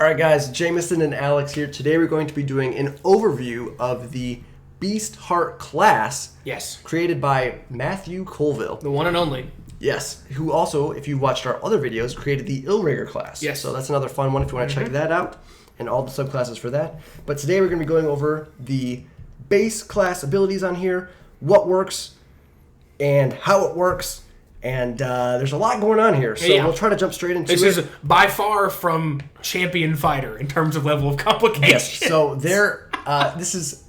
Alright guys, Jameson and Alex here. Today we're going to be doing an overview of the Beastheart class. Yes. Created by Matt Colville. The one and only. Yes. Who also, if you watched our other videos, created the Illrigger class. Yes. So that's another fun one if you want to check that out. And all the subclasses for that. But today we're going to be going over the base class abilities on here. What works and how it works. And there's a lot going on here, so we'll try to jump straight into it. This is by far from Champion Fighter in terms of level of complication. Yes, so this is,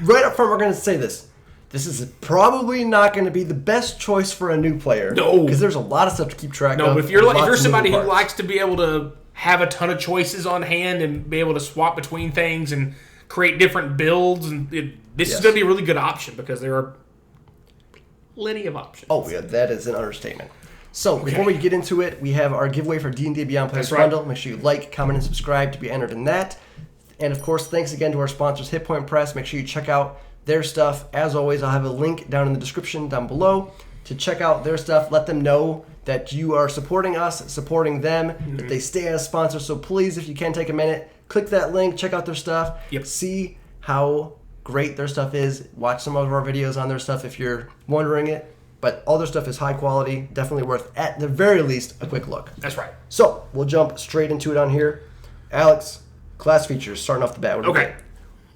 right up front we're going to say this. This is probably not going to be the best choice for a new player. No. Because there's a lot of stuff to keep track of. No, but if you're somebody who likes to be able to have a ton of choices on hand and be able to swap between things and create different builds, and this is going to be a really good option because there are plenty of options. Oh, yeah, that is an understatement. So, before we get into it, we have our giveaway for D&D Beyond Players Bundle. Make sure you like, comment, and subscribe to be entered in that. And, of course, thanks again to our sponsors, Hit Point Press. Make sure you check out their stuff. As always, I'll have a link down in the description down below to check out their stuff. Let them know that you are supporting us, supporting them, that they stay as sponsors. So, please, if you can take a minute, click that link, check out their stuff, see how great their stuff is. Watch some of our videos on their stuff if you're wondering it. But all their stuff is high quality, definitely worth, at the very least, a quick look. That's right. So, we'll jump straight into it on here. Alex, class features, starting off the bat. Okay.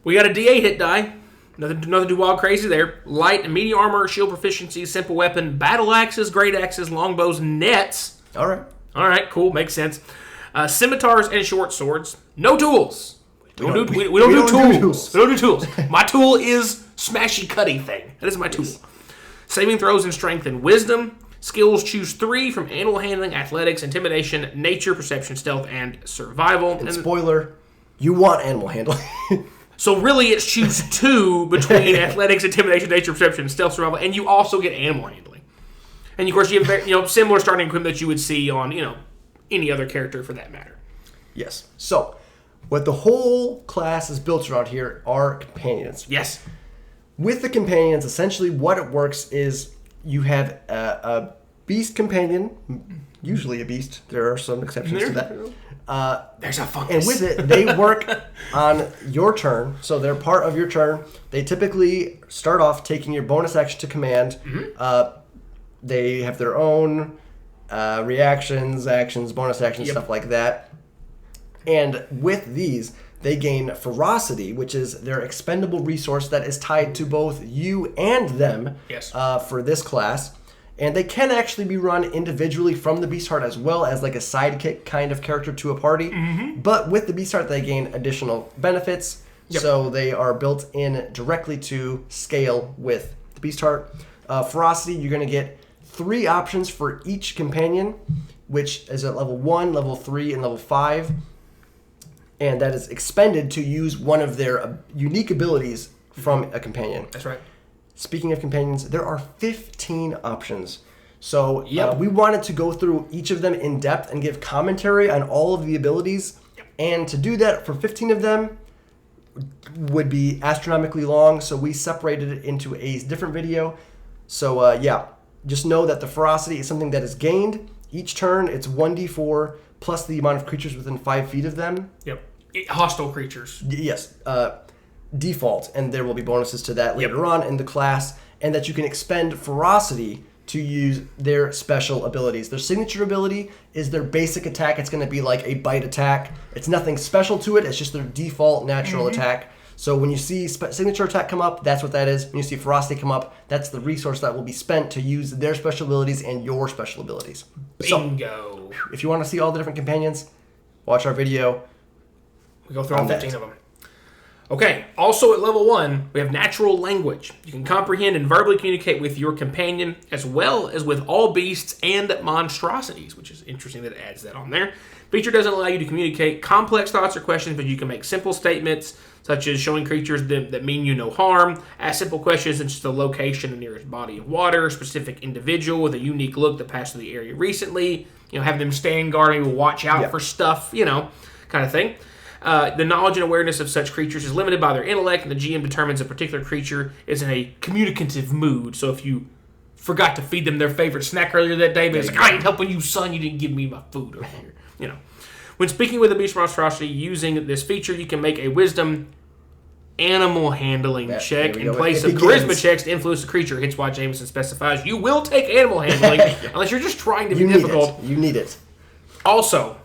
We got a D8 hit die. Nothing too wild crazy there. Light and medium armor, shield proficiency, simple weapon, battle axes, great axes, longbows, nets. All right, cool. Makes sense. Scimitars and short swords. No tools. We don't do tools. We don't do tools. My tool is smashy cutty thing. That is my tool. Saving throws in strength and wisdom. Skills, choose 3 from animal handling, athletics, intimidation, nature, perception, stealth, and survival. And spoiler, you want animal handling. So really it's choose 2 between athletics, intimidation, nature, perception, stealth, survival, and you also get animal handling. And of course you have similar starting equipment that you would see on any other character for that matter. Yes. So, what the whole class is built around here are companions. Yes. With the companions, essentially what it works is you have a beast companion, usually a beast. There are some exceptions to that. There's a fungus. And with it, they work on your turn. So they're part of your turn. They typically start off taking your bonus action to command. They have their own reactions, actions, bonus actions, stuff like that. And with these, they gain ferocity, which is their expendable resource that is tied to both you and them for this class. And they can actually be run individually from the Beastheart as well as like a sidekick kind of character to a party. But with the Beastheart, they gain additional benefits. So they are built in directly to scale with the Beastheart. Ferocity, you're going to get 3 options for each companion, which is at level 1, level 3, and level 5. And that is expended to use one of their unique abilities from a companion. That's right. Speaking of companions, there are 15 options. So we wanted to go through each of them in depth and give commentary on all of the abilities. And to do that for 15 of them would be astronomically long. So we separated it into a different video. So just know that the ferocity is something that is gained. Each turn, it's 1d4 plus the amount of creatures within 5 feet of them. Hostile creatures. Yes. Default, and there will be bonuses to that later on in the class, and that you can expend ferocity to use their special abilities. Their signature ability is their basic attack. It's going to be like a bite attack. It's nothing special to it. It's just their default natural attack. So when you see signature attack come up, that's what that is. When you see ferocity come up, that's the resource that will be spent to use their special abilities and your special abilities. Bingo. So, if you want to see all the different companions, watch our video. We go through all 15 of them. Okay, also at level 1, we have natural language. You can comprehend and verbally communicate with your companion, as well as with all beasts and monstrosities, which is interesting that it adds that on there. Feature doesn't allow you to communicate complex thoughts or questions, but you can make simple statements, such as showing creatures that mean you no harm, ask simple questions such as the location, the nearest body of water, specific individual with a unique look that passed through the area recently, have them stand guard, maybe watch out for stuff, kind of thing. The knowledge and awareness of such creatures is limited by their intellect, and the GM determines a particular creature is in a communicative mood. So if you forgot to feed them their favorite snack earlier that day, but it's like, I ain't helping you, son. You didn't give me my food earlier. When speaking with a beast monstrosity using this feature, you can make a wisdom animal handling check in place of charisma checks to influence the creature. Hence why Jameson specifies you will take animal handling unless you're just trying to be difficult. You need it. Also,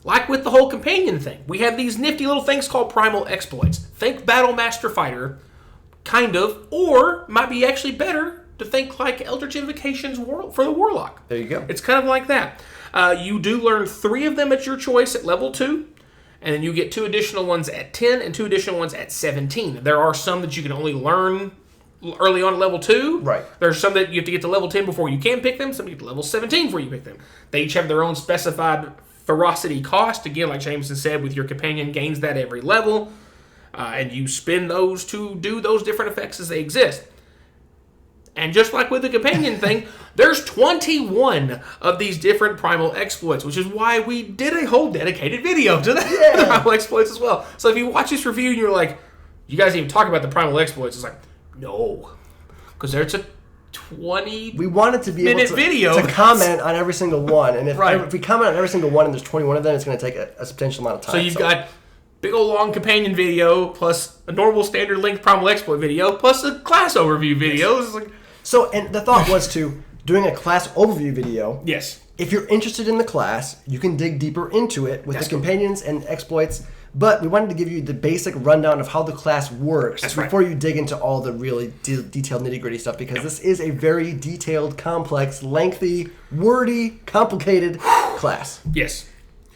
like with the whole companion thing, we have these nifty little things called Primal Exploits. Think Battle Master Fighter, kind of, or might be actually better to think like Eldritch Invocations for the Warlock. There you go. It's kind of like that. You do learn 3 of them at your choice at level 2. And then you get 2 additional ones at 10 and 2 additional ones at 17. There are some that you can only learn early on at level 2. Right. There's some that you have to get to level 10 before you can pick them. Some you get to level 17 before you pick them. They each have their own specified ferocity cost. Again, like Jameson said, with your companion gains that every level. And you spend those to do those different effects as they exist. And just like with the companion thing, there's 21 of these different Primal Exploits, which is why we did a whole dedicated video to the Primal Exploits as well. So if you watch this review and you're like, you guys even talk about the Primal Exploits, it's like, no. Because there's a 20 We wanted to be able to comment on every single one. And if we comment on every single one and there's 21 of them, it's going to take a substantial amount of time. So you've got big old long companion video, plus a normal standard length Primal Exploit video, plus a class overview video. It's like, so, and the thought was to doing a class overview video. Yes. If you're interested in the class, you can dig deeper into it with the companions and exploits. But we wanted to give you the basic rundown of how the class works before you dig into all the really detailed nitty-gritty stuff, because this is a very detailed, complex, lengthy, wordy, complicated class. Yes.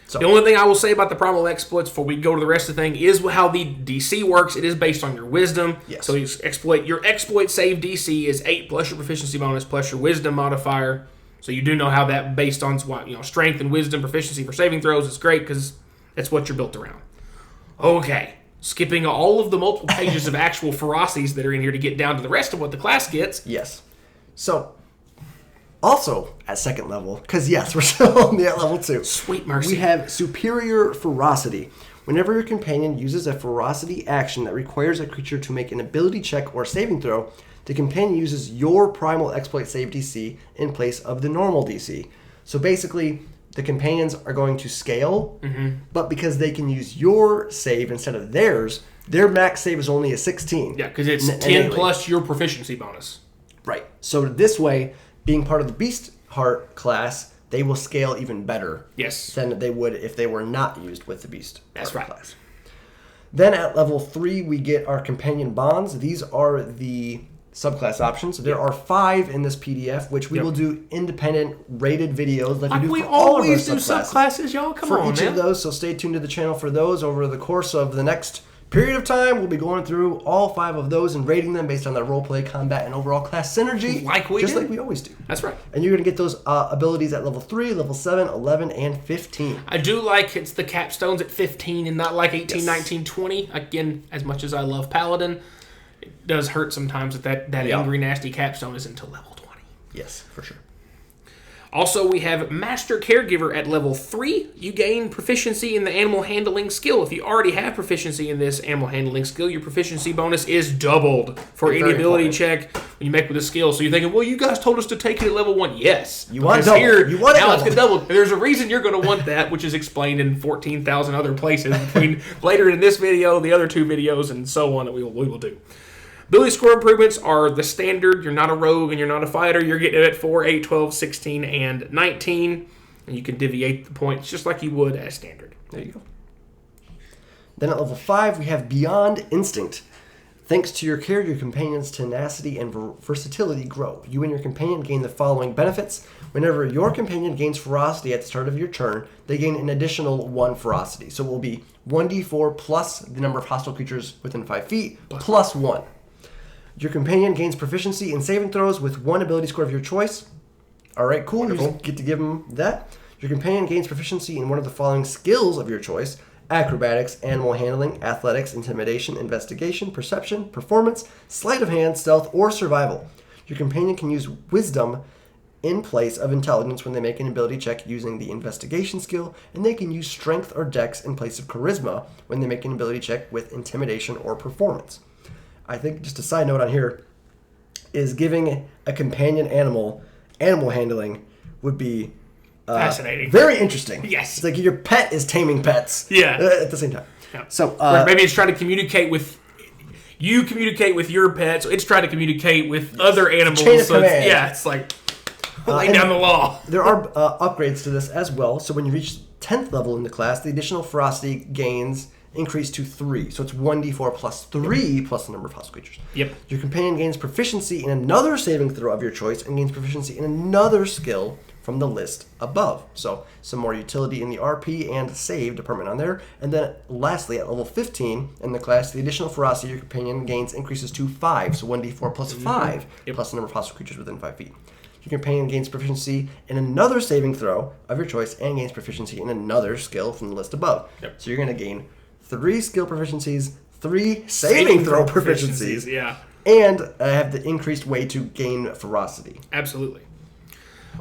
So, the only thing I will say about the Primal Exploits before we go to the rest of the thing is how the DC works. It is based on your wisdom. Yes. So your exploit save DC is 8 plus your proficiency bonus plus your wisdom modifier. So you do know how that based on strength and wisdom proficiency for saving throws is great because that's what you're built around. Okay. Skipping all of the multiple pages of actual ferocities that are in here to get down to the rest of what the class gets. Yes. So, also at second level, because yes, we're still only at level 2. Sweet mercy. We have Superior Ferocity. Whenever your companion uses a ferocity action that requires a creature to make an ability check or saving throw, the companion uses your Primal Exploit save DC in place of the normal DC. So basically, the companions are going to scale, but because they can use your save instead of theirs, their max save is only a 16. Yeah, because it's 10 plus your proficiency bonus. Right. So this way, being part of the Beastheart class, they will scale even better than they would if they were not used with the Beastheart class. Then at level 3, we get our companion bonds. These are the subclass options. There are 5 in this PDF, which we will do independent rated videos like we do for all of our subclasses. Y'all, come on, for each of those. So stay tuned to the channel for those. Over the course of the next period of time, we'll be going through all 5 of those and rating them based on their roleplay, combat, and overall class synergy, like we always do. That's right. And you're going to get those abilities at level 3, level 7, 11, and 15. I do like it's the capstones at 15 and not like 18, 19, 20. Again, as much as I love Paladin, it does hurt sometimes that angry, nasty capstone is until level 20. Yes, for sure. Also, we have Master Caregiver at level 3. You gain proficiency in the animal handling skill. If you already have proficiency in this animal handling skill, your proficiency bonus is doubled for any ability check when you make with a skill. So you're thinking, well, you guys told us to take it at level 1. Yes. You want double. You want now it's doubled. There's a reason you're going to want that, which is explained in 14,000 other places between later in this video, the other 2 videos, and so on that we will do. Ability score improvements are the standard. You're not a rogue and you're not a fighter. You're getting it at 4, 8, 12, 16, and 19. And you can deviate the points just like you would as standard. There you go. Then at level 5, we have Beyond Instinct. Thanks to your care, your companion's tenacity and versatility grow. You and your companion gain the following benefits. Whenever your companion gains ferocity at the start of your turn, they gain an additional 1 ferocity. So it will be 1d4 plus the number of hostile creatures within 5 feet, plus 1. Your companion gains proficiency in saving throws with 1 ability score of your choice. All right, cool. Wonderful. You just get to give them that. Your companion gains proficiency in one of the following skills of your choice: acrobatics, animal handling, athletics, intimidation, investigation, perception, performance, sleight of hand, stealth, or survival. Your companion can use wisdom in place of intelligence when they make an ability check using the investigation skill, and they can use strength or dex in place of charisma when they make an ability check with intimidation or performance. I think just a side note on here is giving a companion animal handling would be Fascinating. Very interesting. Yes. It's like your pet is taming pets. Yeah. At the same time. Yeah. So maybe it's trying to communicate with... You communicate with your pet, so it's trying to communicate with other animals. Chain of so command. it's like laying down the law. There are upgrades to this as well. So when you reach 10th level in the class, the additional ferocity gains increase to 3. So it's 1d4 plus 3 plus the number of hostile creatures. Yep. Your companion gains proficiency in another saving throw of your choice and gains proficiency in another skill from the list above. So some more utility in the RP and save department on there. And then lastly, at level 15 in the class, the additional ferocity your companion gains increases to 5. So 1d4 plus 5 plus the number of hostile creatures within 5 feet. Your companion gains proficiency in another saving throw of your choice and gains proficiency in another skill from the list above. Yep. So you're going to gain 3 skill proficiencies, 3 saving throw proficiencies, and have the increased way to gain ferocity. Absolutely.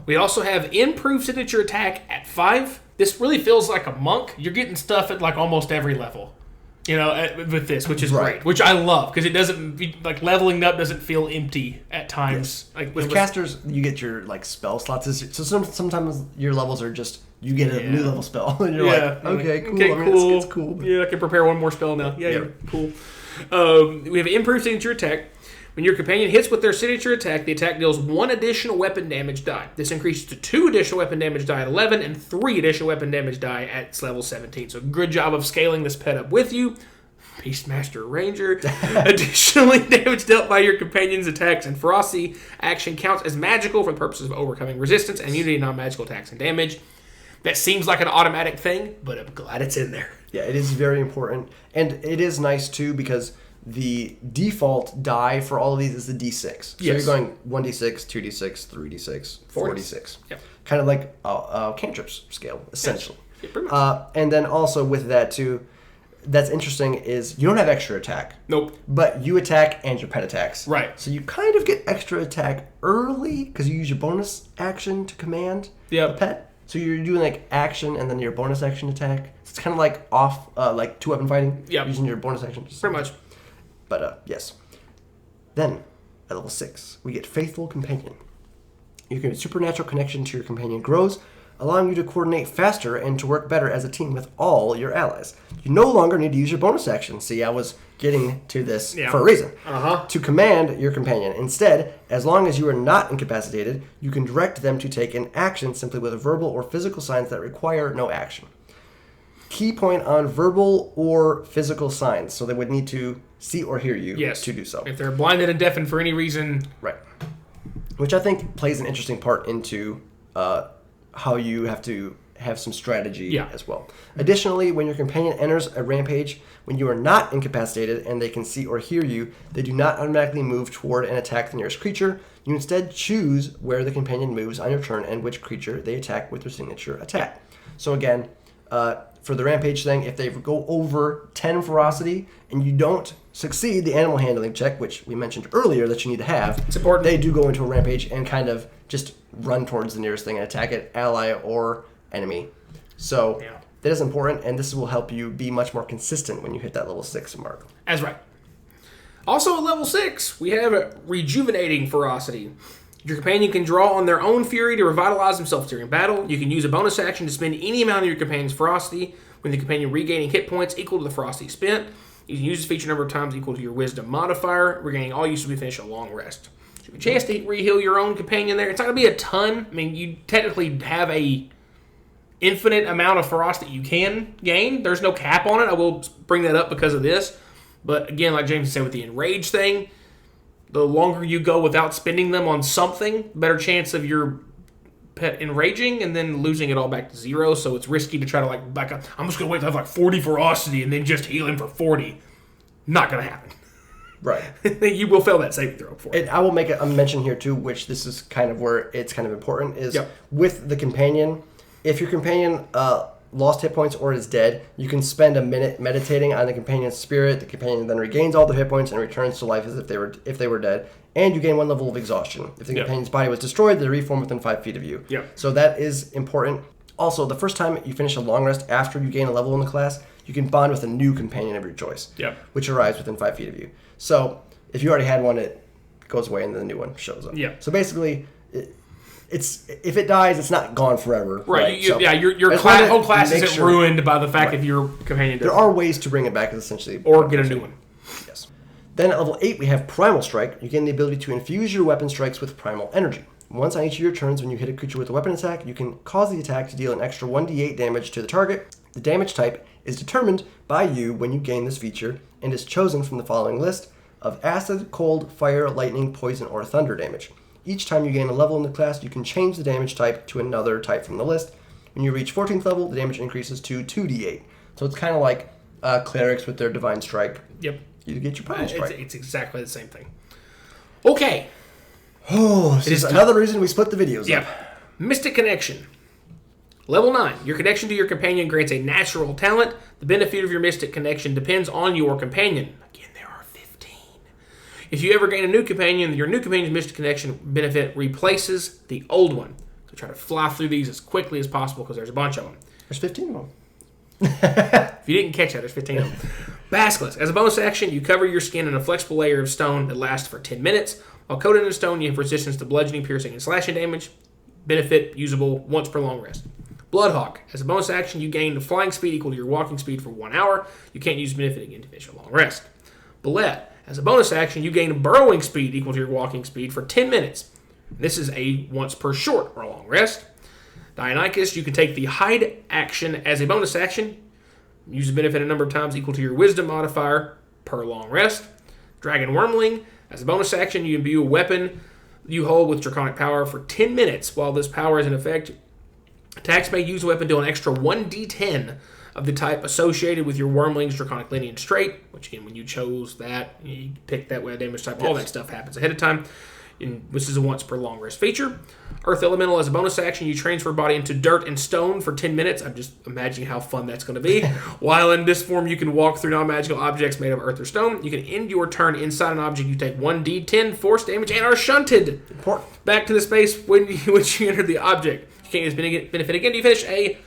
We also have improved signature attack at 5. This really feels like a monk. You're getting stuff at like almost every level, with this, which is great, which I love because it doesn't like leveling up doesn't feel empty at times. Yes. Like with casters, you get your like spell slots. So sometimes your levels are just you get a new level spell, and you're like, okay, cool. It's cool. Yeah, I can prepare one more spell now. Yeah, cool. We have improved signature attack. When your companion hits with their signature attack, the attack deals 1 additional weapon damage die. This increases to 2 additional weapon damage die at 11 and 3 additional weapon damage die at level 17. So good job of scaling this pet up with you. Beastmaster Ranger. Additionally, damage dealt by your companion's attacks and ferocity action counts as magical for the purposes of overcoming resistance and immunity to non-magical attacks and damage. That seems like an automatic thing, but I'm glad it's in there. Yeah, it is very important. And it is nice, too, because the default die for all of these is the D6. So you're going 1d6, 2d6, 3d6, 4d6. Yep. Kind of like a cantrips scale, essentially. Yeah, pretty much. And then also with that, too, that's interesting is you don't have extra attack. Nope. But you attack and your pet attacks. Right. So you kind of get extra attack early because you use your bonus action to command the pet. So you're doing like action and then your bonus action attack. It's kind of like off, like 2-weapon fighting. Yeah. Using your bonus action. Pretty much. But yes. Then, at level 6, we get Faithful Companion. Your supernatural connection to your companion grows, allowing you to coordinate faster and to work better as a team with all your allies. You no longer need to use your bonus action. See, I was getting to this for a reason. To command your companion. Instead, as long as you are not incapacitated, you can direct them to take an action simply with verbal or physical signs that require no action. Key point on verbal or physical signs. So they would need to see or hear you to do so. If they're blinded and deafened for any reason. Right. Which I think plays an interesting part into how you have to have some strategy as well. Additionally, when your companion enters a rampage, when you are not incapacitated and they can see or hear you, they do not automatically move toward and attack the nearest creature. You instead choose where the companion moves on your turn and which creature they attack with their signature attack. So again, for the rampage thing, if they go over 10 ferocity and you don't succeed the animal handling check, which we mentioned earlier that you need to have, it's important. They do go into a rampage and kind of just run towards the nearest thing and attack it, ally or enemy. So that is important, and this will help you be much more consistent when you hit that level 6 mark. That's right. Also at level 6, we have Rejuvenating Ferocity. Your companion can draw on their own fury to revitalize themselves during battle. You can use a bonus action to spend any amount of your companion's ferocity, with the companion regaining hit points equal to the ferocity spent. You can use this feature number of times equal to your wisdom modifier, regaining all use to be finished a long rest. So you have a chance to re-heal your own companion there. It's not going to be a ton. I mean, you technically have a infinite amount of ferocity you can gain. There's no cap on it. I will bring that up because of this. But again, like James said with the enrage thing, the longer you go without spending them on something, better chance of your pet enraging and then losing it all back to 0. So it's risky to try to like back up. I'm just going to wait to have like 40 ferocity and then just heal him for 40. Not going to happen. Right. You will fail that saving throw for it. And I will make a mention here too, which this is kind of where it's kind of important, is with the companion, if your companion lost hit points or is dead, you can spend a minute meditating on the companion's spirit. The companion then regains all the hit points and returns to life as if they were dead. And you gain 1 level of exhaustion. If the companion's body was destroyed, they reform within 5 feet of you. So that is important. Also, the first time you finish a long rest after you gain a level in the class, you can bond with a new companion of your choice, which arrives within 5 feet of you. So if you already had one, it goes away and then the new one shows up. So basically, if it dies, it's not gone forever. Right. So Your whole class isn't ruined by the fact that your companion does. There are ways to bring it back, essentially. Or get a new one. Yes. Then at level 8, we have Primal Strike. You gain the ability to infuse your weapon strikes with primal energy. Once on each of your turns, when you hit a creature with a weapon attack, you can cause the attack to deal an extra 1d8 damage to the target. The damage type is determined by you when you gain this feature and is chosen from the following list of acid, cold, fire, lightning, poison, or thunder damage. Each time you gain a level in the class, you can change the damage type to another type from the list. When you reach 14th level, the damage increases to 2d8. So it's kind of like clerics with their Divine Strike. Yep. You get your Primal Strike. It's exactly the same thing. Okay. Oh, this is another reason we split the videos up. Mystic Connection. Level 9. Your connection to your companion grants a natural talent. The benefit of your Mystic Connection depends on your companion. Again, there are 15. If you ever gain a new companion, your new companion's Mystic Connection benefit replaces the old one. So try to fly through these as quickly as possible because there's a bunch of them. There's 15 of them. If you didn't catch that, there's 15 of them. Basilisk. As a bonus action, you cover your skin in a flexible layer of stone that lasts for 10 minutes. While coated in stone, you have resistance to bludgeoning, piercing, and slashing damage. Benefit usable once per long rest. Bloodhawk. As a bonus action, you gain flying speed equal to your walking speed for 1 hour. You can't use benefit again to finish a long rest. Bullet. As a bonus action, you gain burrowing speed equal to your walking speed for 10 minutes. This is a once per short or long rest. Deinonychus, you can take the hide action as a bonus action. Use the benefit a number of times equal to your wisdom modifier per long rest. Dragon Wormling, as a bonus action, you imbue a weapon you hold with draconic power for 10 minutes. While this power is in effect, attacks may use a weapon to an extra 1d10 of the type associated with your Wormling's draconic lineage trait, which again, when you chose that, you picked that damage type, all that stuff happens ahead of time. And this is a once per long rest feature. Earth Elemental, as a bonus action, you transfer a body into dirt and stone for 10 minutes. I'm just imagining how fun that's going to be. While in this form, you can walk through non-magical objects made of earth or stone. You can end your turn inside an object. You take 1d10 force damage and are shunted back to the space when you enter the object. You can't use benefit again. You finish a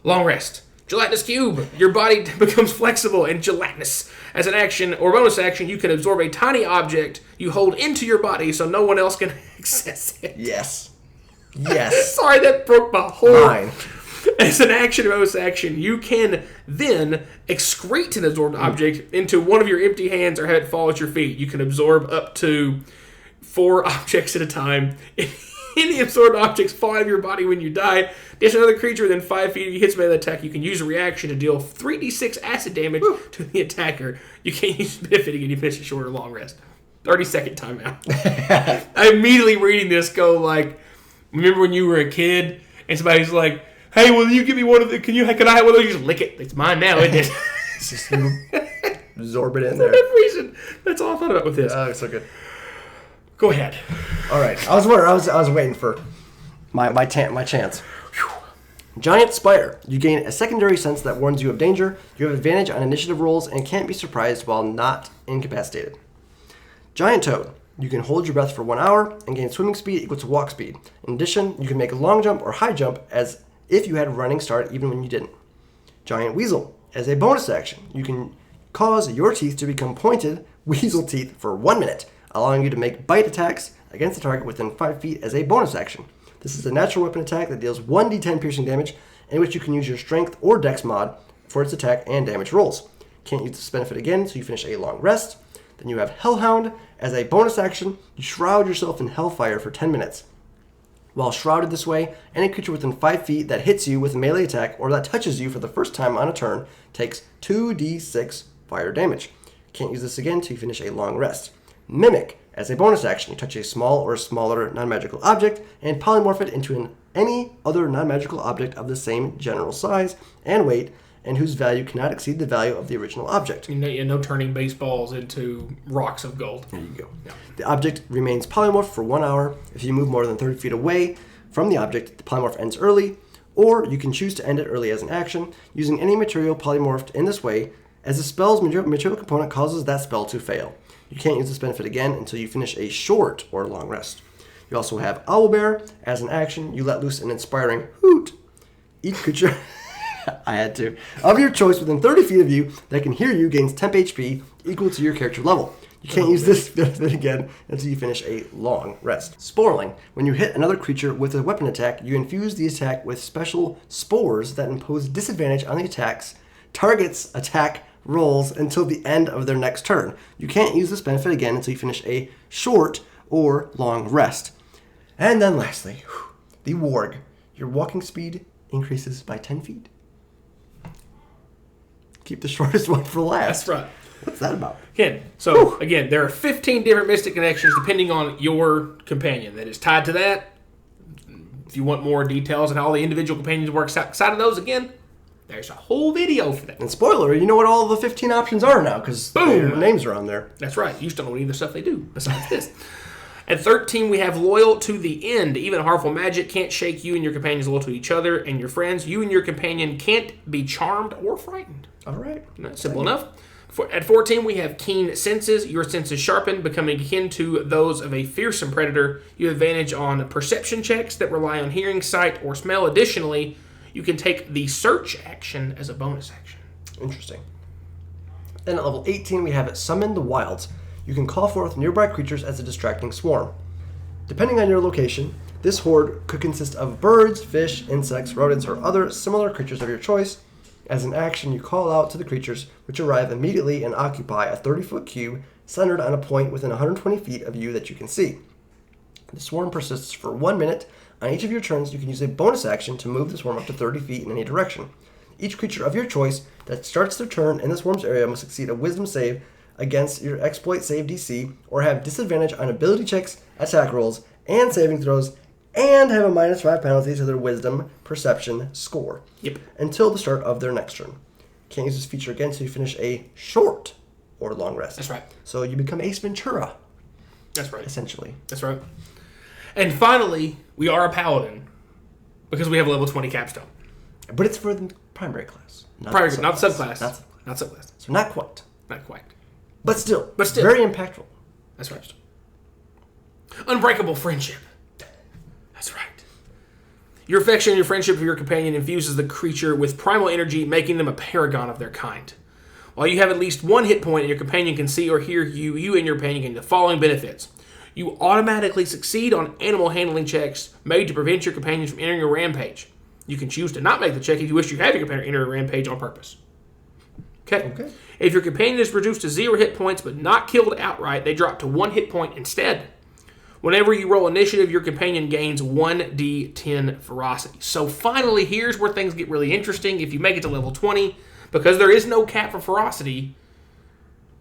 long rest. Gelatinous Cube. Your body becomes flexible and gelatinous. As an action or bonus action, you can absorb a tiny object you hold into your body so no one else can access it. Yes. Yes. Sorry, that broke my whole... Mine. As an action or bonus action, you can then excrete an absorbed object into one of your empty hands or have it fall at your feet. You can absorb up to 4 objects at a time. Any absorbed objects fall out of your body when you die. There's another creature within 5 feet of you hits by the attack. You can use a reaction to deal 3d6 acid damage to the attacker. You can't use benefit again. You finish a short or long rest. 30-second timeout. I immediately reading this go like, remember when you were a kid and somebody's like, hey, will you give me one of the, can I have one of those? You just lick it. It's mine now, isn't it? Just absorb it in For there. that reason. That's all I thought about with this. Oh, it's so good. Go ahead. All right. I was waiting for my chance. Giant Spire. You gain a secondary sense that warns you of danger. You have advantage on initiative rolls and can't be surprised while not incapacitated. Giant Toad. You can hold your breath for 1 hour and gain swimming speed equal to walk speed. In addition, you can make a long jump or high jump as if you had a running start even when you didn't. Giant Weasel. As a bonus action, you can cause your teeth to become pointed weasel teeth for 1 minute, allowing you to make bite attacks against the target within 5 feet as a bonus action. This is a natural weapon attack that deals 1d10 piercing damage, in which you can use your strength or dex mod for its attack and damage rolls. Can't use this benefit again, so you finish a long rest. Then you have Hellhound. As a bonus action, you shroud yourself in hellfire for 10 minutes. While shrouded this way, any creature within 5 feet that hits you with a melee attack or that touches you for the first time on a turn takes 2d6 fire damage. Can't use this again until you finish a long rest. Mimic. As a bonus action, you touch a small or smaller non-magical object and polymorph it into any other non-magical object of the same general size and weight and whose value cannot exceed the value of the original object. No turning baseballs into rocks of gold. There you go. Yeah. The object remains polymorphed for 1 hour. If you move more than 30 feet away from the object, the polymorph ends early, or you can choose to end it early as an action, using any material polymorphed in this way, as the spell's material component causes that spell to fail. You can't use this benefit again until you finish a short or long rest. You also have Owlbear. As an action, you let loose an inspiring hoot. Each creature... I had to. Of your choice within 30 feet of you that can hear you gains temp HP equal to your character level. You can't use this benefit again until you finish a long rest. Sporling. When you hit another creature with a weapon attack, you infuse the attack with special spores that impose disadvantage on the target's attack rolls until the end of their next turn. You can't use this benefit again until you finish a short or long rest. And then lastly, the Warg. Your walking speed increases by 10 feet. Keep the shortest one for last. That's right. What's that about? Again, there are 15 different mystic connections depending on your companion that is tied to that. If you want more details on how all the individual companions work outside of those, again, there's a whole video for that. And spoiler, you know what all the 15 options are now because their names are on there. That's right. You just don't know any of the stuff they do besides this. At 13, we have Loyal to the End. Even harmful magic can't shake you and your companions loyal to each other and your friends. You and your companion can't be charmed or frightened. All right. Simple enough. At 14, we have Keen Senses. Your senses sharpen, becoming akin to those of a fearsome predator. You have advantage on perception checks that rely on hearing, sight, or smell. Additionally, you can take the search action as a bonus action. Interesting. Then at level 18, we have Summon the Wilds. You can call forth nearby creatures as a distracting swarm. Depending on your location, this horde could consist of birds, fish, insects, rodents, or other similar creatures of your choice. As an action, you call out to the creatures, which arrive immediately and occupy a 30-foot cube centered on a point within 120 feet of you that you can see. The swarm persists for 1 minute. On each of your turns, you can use a bonus action to move the swarm up to 30 feet in any direction. Each creature of your choice that starts their turn in the swarm's area must succeed a wisdom save against your exploit save DC, or have disadvantage on ability checks, attack rolls, and saving throws, and have a -5 penalty to their wisdom perception score. Yep. Until the start of their next turn. Can't use this feature again until you finish a short or long rest. That's right. So you become Ace Ventura. That's right. Essentially. That's right. And finally, we are a Paladin because we have a level 20 capstone. But it's for the primary class. Not subclass. Not subclass. So not quite. Not quite. But still. Very impactful. That's right. Unbreakable Friendship. That's right. Your affection and your friendship for your companion infuses the creature with primal energy, making them a paragon of their kind. While you have at least one hit point and your companion can see or hear you, you and your companion gain the following benefits. You automatically succeed on animal handling checks made to prevent your companions from entering a rampage. You can choose to not make the check if you wish to have your companion enter a rampage on purpose. Okay. If your companion is reduced to 0 hit points but not killed outright, they drop to 1 hit point instead. Whenever you roll initiative, your companion gains 1d10 ferocity. So finally, here's where things get really interesting. If you make it to level 20, because there is no cap for ferocity,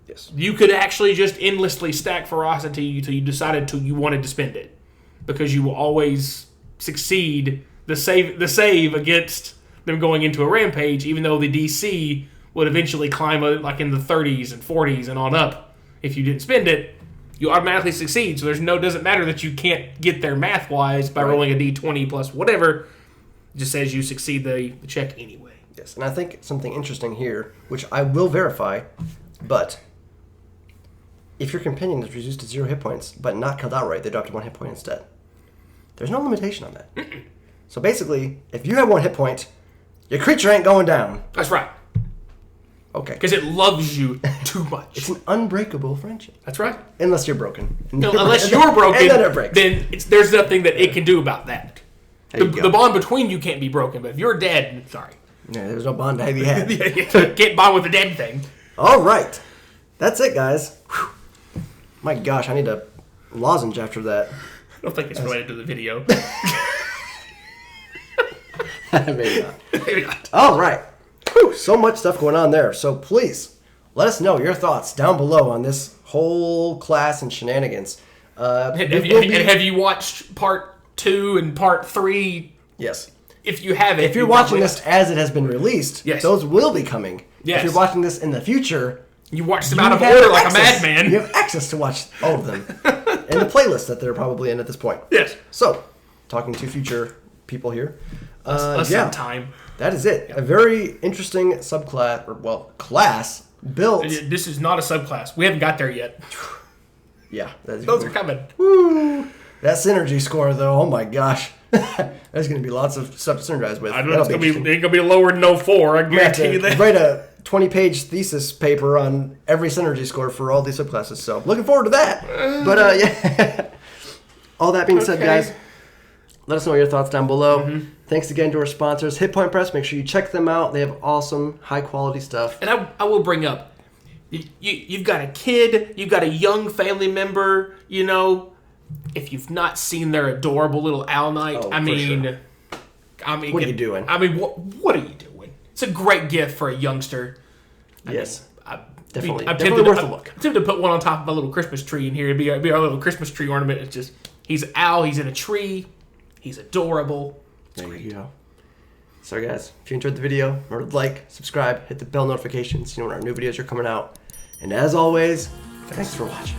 yes, you could actually just endlessly stack ferocity until you decided you wanted to spend it. Because you will always succeed the save against them going into a rampage, even though the DC would eventually climb like in the 30s and 40s and on up. If you didn't spend it, you automatically succeed. So doesn't matter that you can't get there math-wise by rolling a d20 plus whatever. It just says you succeed the check anyway. Yes, and I think something interesting here, which I will verify, but if your companion is reduced to 0 hit points but not killed outright, they drop to 1 hit point instead. There's no limitation on that. So basically, if you have 1 hit point, your creature ain't going down. That's right. Okay. Because it loves you too much. It's an unbreakable friendship. That's right. Unless you're broken. Unless you're broken, and then it breaks. Then there's nothing that it can do about that. The bond between you can't be broken, but if you're dead, sorry. Yeah, there's no bond to be had. You can't bond with a dead thing. All right. That's it, guys. Whew. My gosh, I need a lozenge after that. I don't think it's related to the video. Maybe not. Maybe not. All right. Whew, so much stuff going on there. So please, let us know your thoughts down below on this whole class and shenanigans. Have you watched part 2 and part 3? Yes. If you haven't, if you're watching this as it has been released, yes, those will be coming. Yes. If you're watching this in the future, you watch them out of order like a madman. You have access to watch all of them in the playlist that they're probably in at this point. Yes. So, talking to future people here. Sometime. That is it. Yeah. A very interesting subclass, class built. This is not a subclass. We haven't got there yet. Yeah. Those are coming. Woo. That synergy score, though, oh my gosh. There's going to be lots of stuff to synergize with. I don't know. It ain't going to be lower than 04. I guarantee you that. Write a 20-page thesis paper on every synergy score for all these subclasses. So looking forward to that. But yeah. All that being said, guys, let us know your thoughts down below. Thanks again to our sponsors, Hit Point Press. Make sure you check them out. They have awesome, high-quality stuff. And I will bring up, you've got a kid, you've got a young family member, you know, if you've not seen their adorable little owl knight, Oh, I mean, sure. What are you doing? I mean, what are you doing? It's a great gift for a youngster. Yes. Definitely worth a look. I'm tempted to put one on top of a little Christmas tree in here. It'd be our little Christmas tree ornament. It's just, he's an owl, he's in a tree, he's adorable. There you go. So guys, if you enjoyed the video, remember to like, subscribe, hit the bell notifications, you know when our new videos are coming out. And as always, thanks for watching.